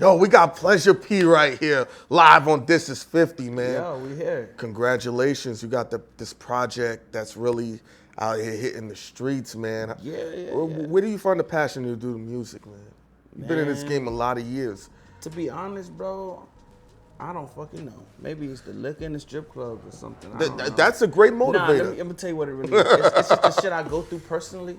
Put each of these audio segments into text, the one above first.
Yo, we got Pleasure P right here, live on This Is 50, man. Yo, we here. Congratulations, you got this project that's really out here hitting the streets, man. Yeah. Where do you find the passion to do the music, man? You've been in this game a Man, lot of years. to be honest, bro, I don't fucking know. Maybe it's the liquor in the strip clubs or something. I don't know. That's a great Nah, motivator. let me tell you what it really is. It's just the shit I go through personally.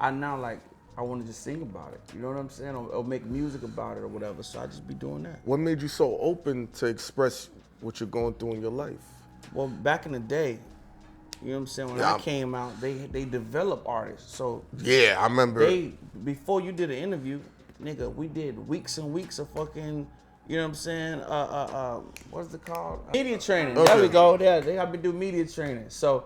I now like I want to just sing about it. You know what I'm saying? Or make music about it or whatever. So I just be doing that. What made you so open to express what you're going through in your life? Well, back in the day, you know what I'm saying? When Yeah. I came out, they develop artists. So Yeah, I remember. before you did an interview, nigga, we did weeks and weeks of fucking, you know what I'm saying? What's it called? Media training. Okay. There we go. There, they have to do media training. So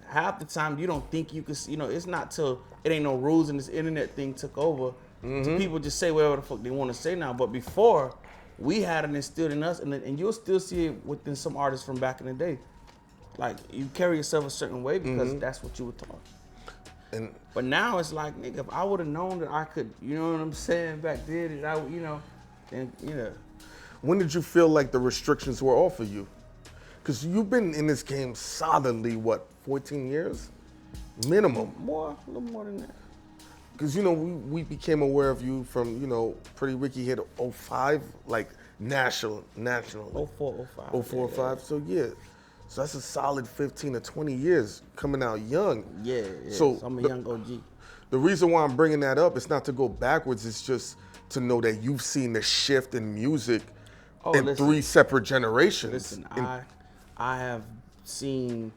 half the time you don't think you can, it's not till it ain't no rules and this internet thing took over. To people just say whatever the fuck they want to say now. But before, we had it instilled in us, and you'll still see it within some artists from back in the day. Like, you carry yourself a certain way because that's what you were taught. But now it's like, nigga, if I would have known that I could, you know what I'm saying, back then, and then. When did you feel like the restrictions were off of you? Because you've been in this game solidly, 14 years? Minimum. A little more than that. Because, we became aware of you from, Pretty Ricky hit 05, like national. 04, 05. 04, 05. So, yeah. So that's a solid 15 to 20 years coming out young. Yeah. So I'm a young OG. The reason why I'm bringing that up, it's not to go backwards, it's just to know that you've seen the shift in music in listen. 3 separate generations. Listen, I have seen,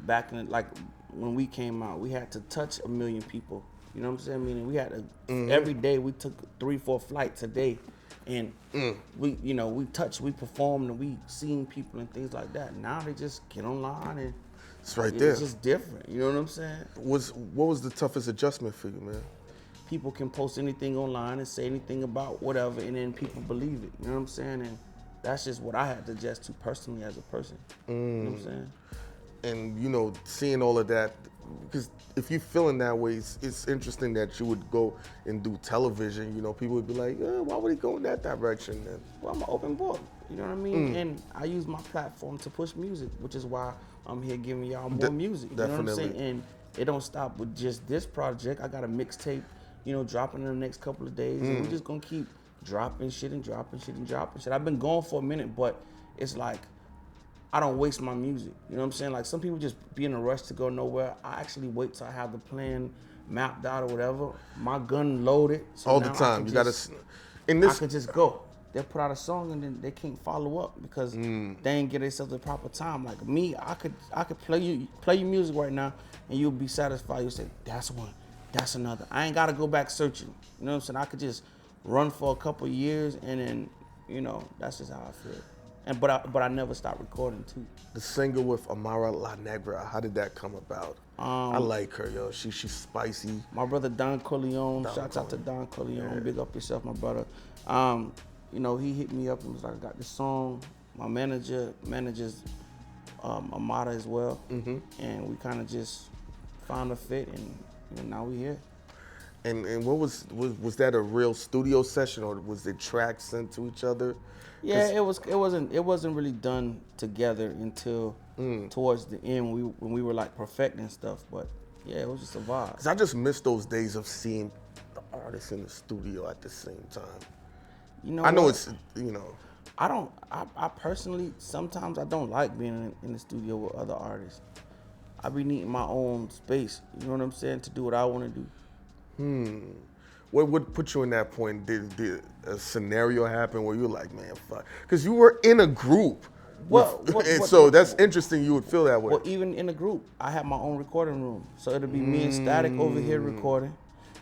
back in like when we came out, we had to touch 1 million people. You know what I'm saying? Meaning we had to every day we took 3-4 flights a day, and we touched, we performed, and we seen people and things like that. Now they just get online and it's right there. It's just different. You know what I'm saying? What was the toughest adjustment for you, man? People can post anything online and say anything about whatever, and then people believe it. You know what I'm saying? And that's just what I had to adjust to personally as a person. You know what I'm saying? And seeing all of that, because if you're feeling that way, it's interesting that you would go and do television. People would be like, why would he go in that direction then? Well, I'm an open book. You know what I mean? And I use my platform to push music, which is why I'm here giving y'all more music. You know what I'm saying? And it don't stop with just this project. I got a mixtape, dropping in the next couple of days. And we're just gonna keep dropping shit and dropping shit and dropping shit. I've been going for a minute, but it's like, I don't waste my music. You know what I'm saying? Like, some people just be in a rush to go nowhere. I actually wait till I have the plan mapped out or whatever. My gun loaded. So all the time. I could just go. They'll put out a song and then they can't follow up because they ain't get themselves the proper time. Like me, I could play your music right now and you'll be satisfied. You'll say, that's one, that's another. I ain't gotta go back searching. You know what I'm saying? I could just run for a couple years and then, that's just how I feel. But I never stopped recording too. The single with Amara La Negra, how did that come about? I like her, yo. She's spicy. My brother Don Corleone, shouts out to Don Corleone. Yeah. Big up yourself, my brother. He hit me up and was like, I got this song. My manager manages Amara as well. And we kind of just found a fit and now we here. And what was that a real studio session or was it tracks sent to each other? Yeah, it wasn't really done together until towards the end when we were like perfecting stuff. But yeah, it was just a vibe. Cause I just miss those days of seeing the artists in the studio at the same time. I know it's I personally sometimes I don't like being in the studio with other artists. I be needing my own space. You know what I'm saying? To do what I want to do. What would put you in that point? Did a scenario happen where you're like, man, fuck? Because you were in a group. So that's interesting you would feel that way. Well, even in the group, I had my own recording room. So it'd be me and Static over here recording.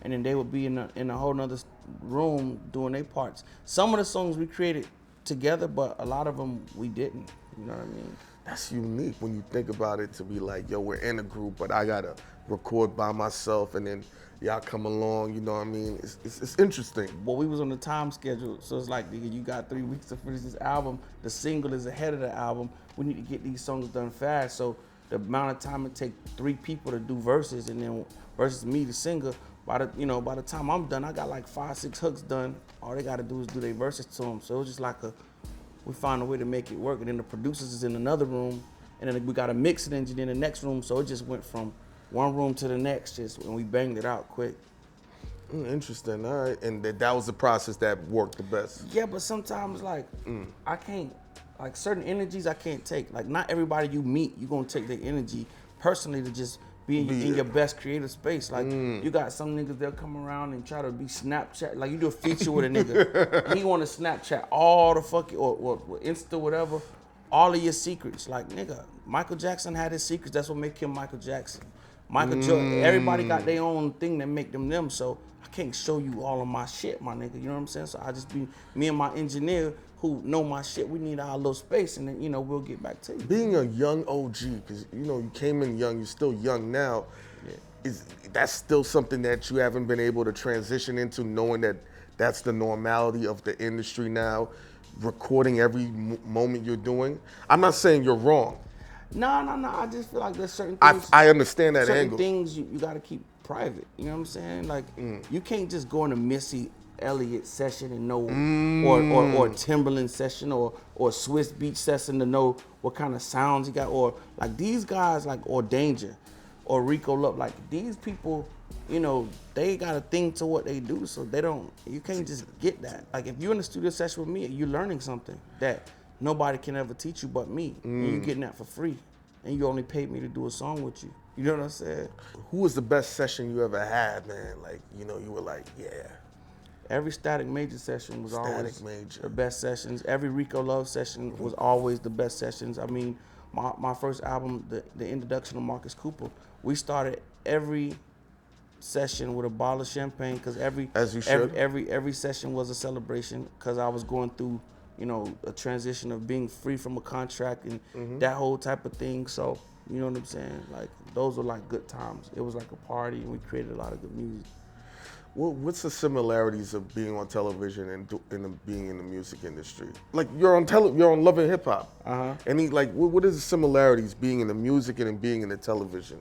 And then they would be in a whole nother room doing their parts. Some of the songs we created together, but a lot of them we didn't. You know what I mean? That's unique when you think about it, to be like, yo, we're in a group, but I gotta record by myself, and then y'all come along. You know what I mean? It's interesting. Well, we was on the time schedule, so it's like, nigga, you got 3 weeks to finish this album. The single is ahead of the album. We need to get these songs done fast. So the amount of time it take 3 people to do verses, and then versus me, the singer, by the time I'm done, I got like 5, 6 hooks done. All they got to do is do their verses to them. So it was just like we find a way to make it work. And then the producers is in another room, and then we got a mixing engineer in the next room. So it just went from one room to the next, and we banged it out quick. Interesting. All right. And that was the process that worked the best. Yeah, but sometimes I can't, like certain energies I can't take. Like not everybody you meet, you gonna take their energy personally to just be in your best creative space. Like you got some niggas, they'll come around and try to be Snapchat. Like you do a feature with a nigga, and he want to Snapchat all the fucking or Insta whatever, all of your secrets. Like nigga, Michael Jackson had his secrets. That's what make him Michael Jackson. Michael Jordan, everybody got their own thing that make them. So I can't show you all of my shit, my nigga. You know what I'm saying? So I just be me and my engineer who know my shit. We need our little space, and then we'll get back to you. Being a young OG, because you came in young, you're still young now. Yeah. That's still something that you haven't been able to transition into, knowing that that's the normality of the industry now, recording every moment you're doing. I'm not saying you're wrong. No. I just feel like there's certain things. I understand that certain angle. Things you got to keep private. You know what I'm saying? Like you can't just go in a Missy Elliott session and know, or Timberland session or Swiss Beach session to know what kind of sounds you got, or like these guys or Danger, or Rico Love. Like these people, they got a thing to what they do, so you can't just get that. Like if you're in the studio session with me, you're learning something that nobody can ever teach you but me, and you're getting that for free, and you only paid me to do a song with you. You know what I'm saying? Who was the best session you ever had, man? Like, you were like, yeah. Every Static Major session was always the best sessions. Every Rico Love session was always the best sessions. I mean, my first album, the introduction of Marcus Cooper, we started every session with a bottle of champagne because every session was a celebration because I was going through a transition of being free from a contract and that whole type of thing. So you know what I'm saying? Like those were like good times. It was like a party and we created a lot of good music. Well, what's the similarities of being on television and being in the music industry? Like you're on Love and Hip Hop. And what is the similarities being in the music and being in the television?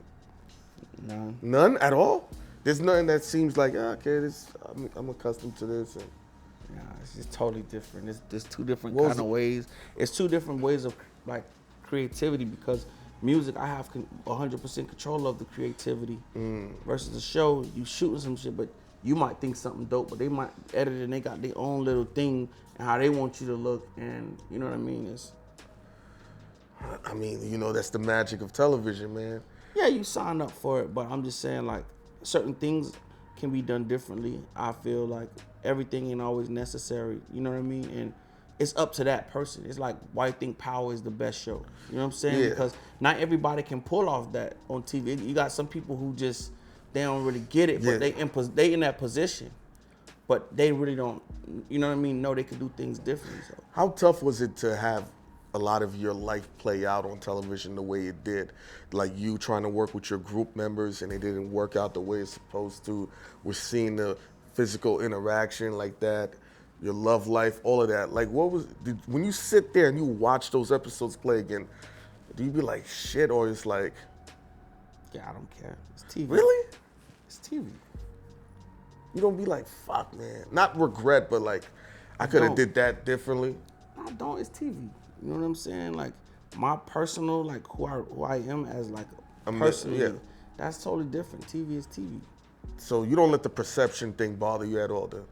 None. None at all? There's nothing that seems like, okay, I'm accustomed to this. Nah, it's just totally different. There's two different kind of ways. It's two different ways of like creativity because music, I have 100% control of the creativity versus the show, you shooting some shit, but you might think something dope, but they might edit it and they got their own little thing and how they want you to look, and you know what I mean? That's the magic of television, man. Yeah, you sign up for it, but I'm just saying like certain things can be done differently. I feel like everything ain't always necessary, you know what I mean? And it's up to that person. It's like why you think Power is the best show. You know what I'm saying? Yeah. Because not everybody can pull off that on TV. You got some people who just they don't really get it, but they in that position, but they really don't. You know what I mean? No, they can do things differently. So. How tough was it to have a lot of your life play out on television the way it did? Like you trying to work with your group members and it didn't work out the way it's supposed to. We're seeing the physical interaction like that, your love life, all of that. Like when you sit there and you watch those episodes play again, do you be like shit or it's like, yeah, I don't care. It's TV. Really? It's TV. You don't be like, fuck, man. Not regret, but like, I could have did that differently. I don't. It's TV. You know what I'm saying? Like my personal, like who I am as like personally, that's totally different. TV is TV. So you don't let the perception thing bother you at all, then?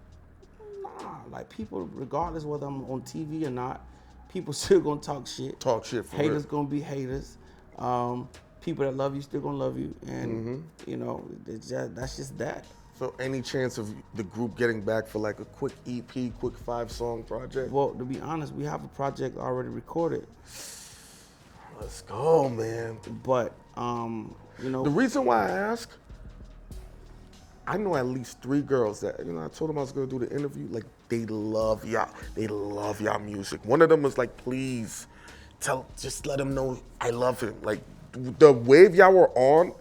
Nah, like people, regardless whether I'm on TV or not, people still gonna talk shit. Talk shit for haters gonna be haters. People that love you still gonna love you, and that's just that. So any chance of the group getting back for like a quick EP, quick 5-song project? Well, to be honest, we have a project already recorded. Let's go, man. But the reason why I ask, I know at least 3 girls that I told them I was gonna do the interview. Like they love y'all. They love y'all music. One of them was like, please just let him know I love him. Like the wave y'all were on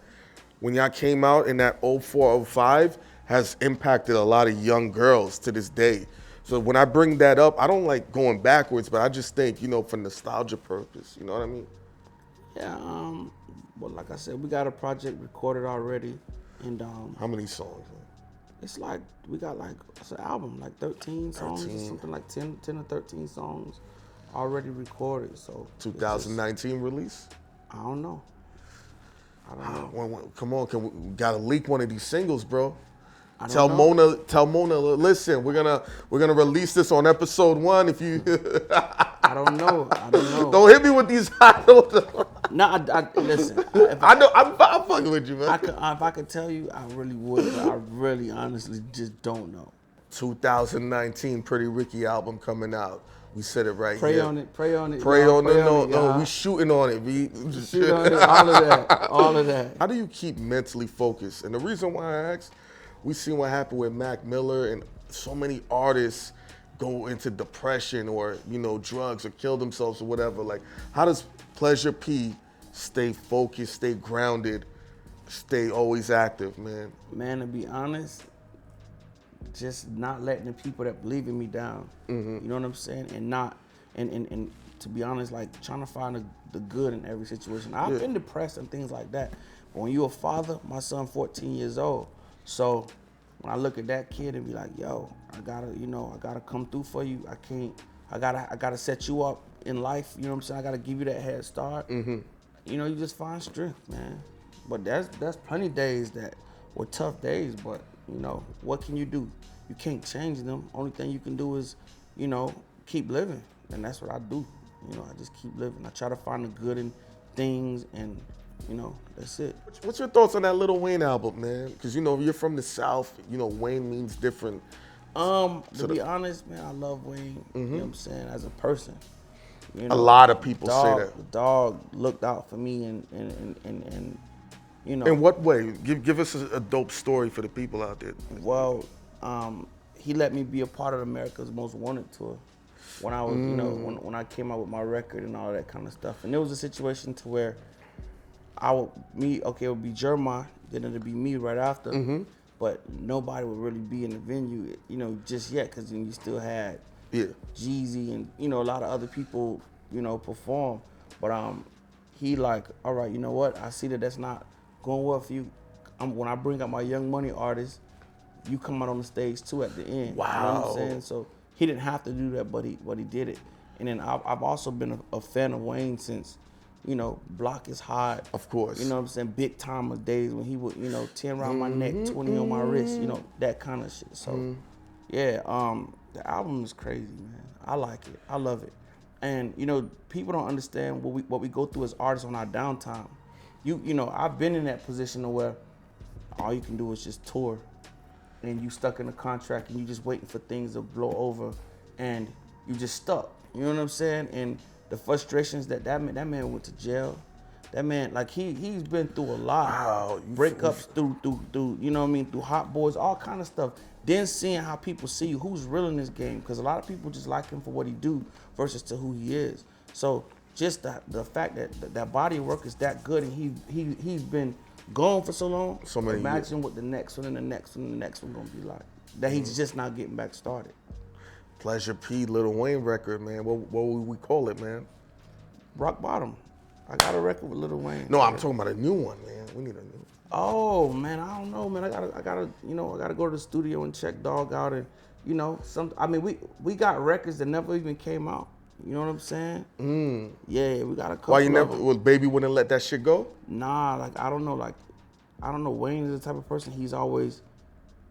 when y'all came out in that 04, 05 has impacted a lot of young girls to this day. So when I bring that up, I don't like going backwards, but I just think, for nostalgia purpose, you know what I mean? Yeah, well, like I said, we got a project recorded already. And how many songs? It's like we got like it's an album, like 13 songs or something, like 10 or 13 songs already recorded. So 2019 release? I don't know. Come on, we gotta leak one of these singles, bro. Tell Mona, listen, we're gonna release this on episode 1. If you, I don't know. Don't hit me with these hot. No, listen. I know, I'm fucking with you, man. If I could tell you, I really would, but I really, honestly, just don't know. 2019 Pretty Ricky album coming out. We said it right Pray here. on it. Pray on it. No, we shooting on it. Shoot on it. All of that. How do you keep mentally focused? And the reason why I asked, we seen what happened with Mac Miller, and so many artists go into depression or drugs or kill themselves or whatever. Like, how does Pleasure P stay focused, stay grounded, stay always active, man? Man, to be honest, just not letting the people that believe in me down. You know what I'm saying? And to be honest, like trying to find the good in every situation. I've been depressed and things like that. But when you're a father, my son 14 years old. So when I look at that kid and be like, yo, I gotta come through for you. I gotta set you up in life. You know what I'm saying? I gotta give you that head start. You just find strength, man. But that's plenty of days that were tough days, but what can you do? You can't change them. Only thing you can do is, keep living. And that's what I do. I just keep living. I try to find the good in things, and that's it. What's your thoughts on that Lil Wayne album, man? Because you're from the South. Wayne means different. To be honest, man, I love Wayne. You know what I'm saying? As a person. A lot of people say that. The dog looked out for me, and In what way? Give us a dope story for the people out there. Well, he let me be a part of America's Most Wanted tour when I was, when I came out with my record and all that kind of stuff. And there was a situation to where it would be Jeremiah, then it'd be me right after. But nobody would really be in the venue, just yet, because you still had Jeezy and a lot of other people, perform. But he like, all right, you know what? I see that's not going well for you. When I bring out my Young Money artists, you come out on the stage too at the end. Wow. You know what I'm saying? So he didn't have to do that, but he did it. And then I've also been a fan of Wayne since, Block is Hot. Of course. You know what I'm saying? Big Time of days when he would, 10 around my neck, 20 on my wrist, that kind of shit. So yeah, the album is crazy, man. I like it. I love it. And people don't understand what we go through as artists on our downtime. I've been in that position where all you can do is just tour, and you stuck in a contract, and you just waiting for things to blow over, and you just stuck. You know what I'm saying? And the frustrations that man went to jail. That man, like he's been through a lot. Wow. Breakups through through Hot Boys, all kind of stuff. Then seeing how people see you, who's real in this game, because a lot of people just like him for what he do versus to who he is. So just the fact that body of work is that good, and he's been gone for so long. So many imagine years. What the next one and the next one and the next one gonna be like. That he's just not getting back started. Pleasure P, Lil Wayne record, man. What would we call it, man? Rock Bottom. I got a record with Lil Wayne. No, I'm talking about a new one, man. We need a new. Oh man, I don't know, man. I gotta go to the studio and check Dog out, and we got records that never even came out. You know what I'm saying? Yeah, we got a couple. Why you never? Well, Baby wouldn't let that shit go? Nah, I don't know. Wayne is the type of person, he's always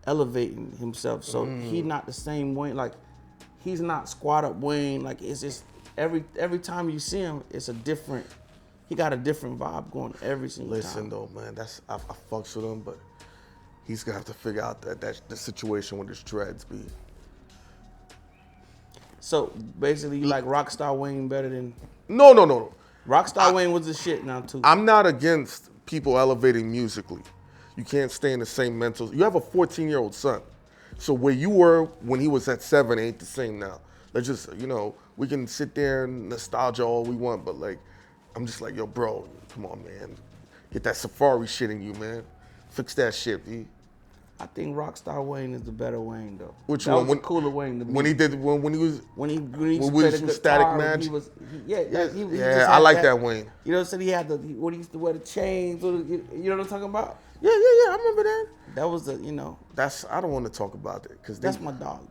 elevating himself. So he not the same Wayne. Like, he's not Squad Up Wayne. Like, it's just every time you see him, it's a different. He got a different vibe going every single time. Listen though, man, I fucks with him, but he's gonna have to figure out that the situation with his dreads be. So basically, you like Rockstar Wayne better than? No. Rockstar Wayne was the shit now too. I'm not against people elevating musically. You can't stay in the same mental. You have a 14-year-old son, so where you were when he was at 7 ain't the same now. Let's just we can sit there and nostalgia all we want, but like, I'm just like, yo, bro, come on, man, get that Safari shit in you, man. Fix that shit, B. I think Rockstar Wayne is the better Wayne though. Which that one? Was the cooler Wayne to me. When he did when he was when he was some Static Magic. He I like that Wayne. You know what I'm saying? He had when he used to wear the chains. You know what I'm talking about? Yeah, I remember that. That was the, I don't want to talk about it because that's my dog.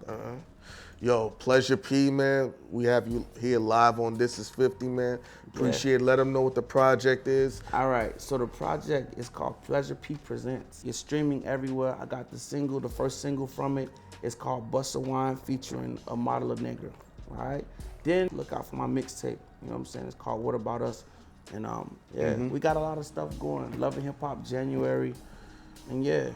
Yo, Pleasure P, man. We have you here live on This Is 50, man. Appreciate it. Let them know what the project is. All right, so the project is called Pleasure P Presents. It's streaming everywhere. I got the first single from it. It's called Bust a Wine featuring a model of nigga, all right? Then look out for my mixtape, you know what I'm saying? It's called What About Us? And we got a lot of stuff going. Love and Hip Hop January, and yeah.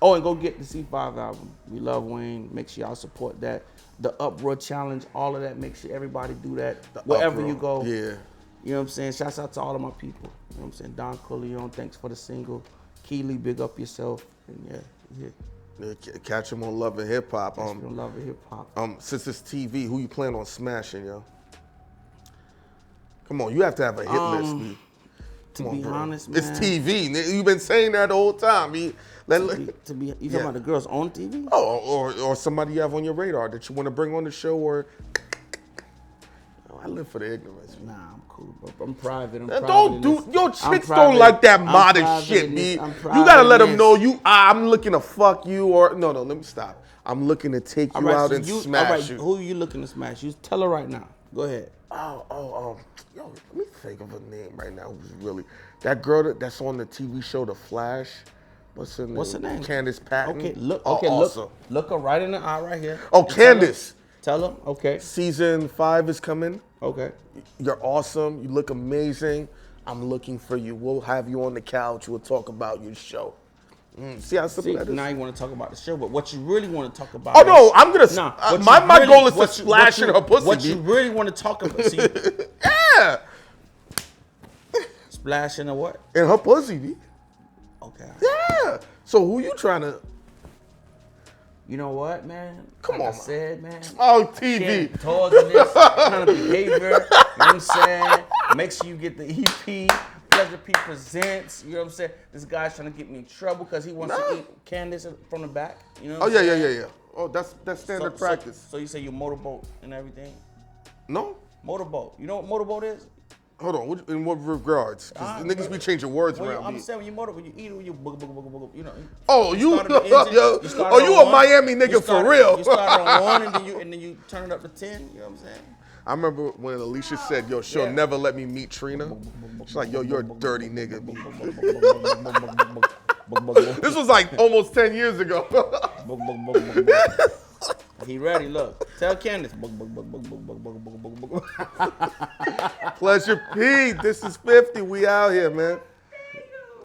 Oh, and go get the C5 album. We love Wayne. Make sure y'all support that. The Uproar Challenge, all of that. Make sure everybody do that. Wherever you go. Yeah. You know what I'm saying? Shouts out to all of my people. You know what I'm saying? Don Corleone, thanks for the single. Keely, big up yourself. And yeah. Catch him on Love and Hip Hop. On Love and Hip Hop. Since it's TV, who you plan on smashing, yo? Come on, you have to have a hit list, B. To be honest, man. It's TV. You've been saying that the whole time. You talking about the girls on TV? Oh, or somebody you have on your radar that you want to bring on the show, or I live for the ignorance. Nah, I'm cool, bro. I'm private. Your chicks don't like that modest shit, B. You gotta let them know I'm looking to fuck you, or no, let me stop. I'm looking to take you out and smash you. Who are you looking to smash? You tell her right now. Go ahead. Yo, let me think of a name right now. Who's really that girl that's on the TV show The Flash? What's her name? Candace Patton. Okay, look her right in the eye right here. Oh, Candace. Tell her. Okay. Season 5 is coming. Okay. You're awesome. You look amazing. I'm looking for you. We'll have you on the couch. We'll talk about your show. See how simple that is? Now you want to talk about the show, but what you really want to talk about I'm going to... my goal is to splash in her pussy. What you really want to talk about... Yeah. Splash in her what? In her pussy, B. Okay. Yeah. So who you trying to... You know what, man? Come on, I said, man. Oh, TV. Towards this kind of behavior, you know what I'm saying? Make sure you get the EP. Pleasure P Presents, you know what I'm saying? This guy's trying to get me in trouble because he wants to eat Candace from the back. You know what I'm saying? Yeah. Oh, that's standard practice. So you say you motorboat and everything? No. Motorboat. You know what motorboat is? Hold on, in what regards? Because niggas be changing words around. I'm saying when you motorboat, when you eat it, when you you know. Oh, you a Miami nigga for real. You start on 1 and then you turn it up to 10, you know what I'm saying? I remember when Alicia said, yo, she'll never let me meet Trina. She's like, yo, you're a dirty nigga. This was like almost 10 years ago. He ready, look. Tell Candace. Pleasure P, This Is 50. We out here, man.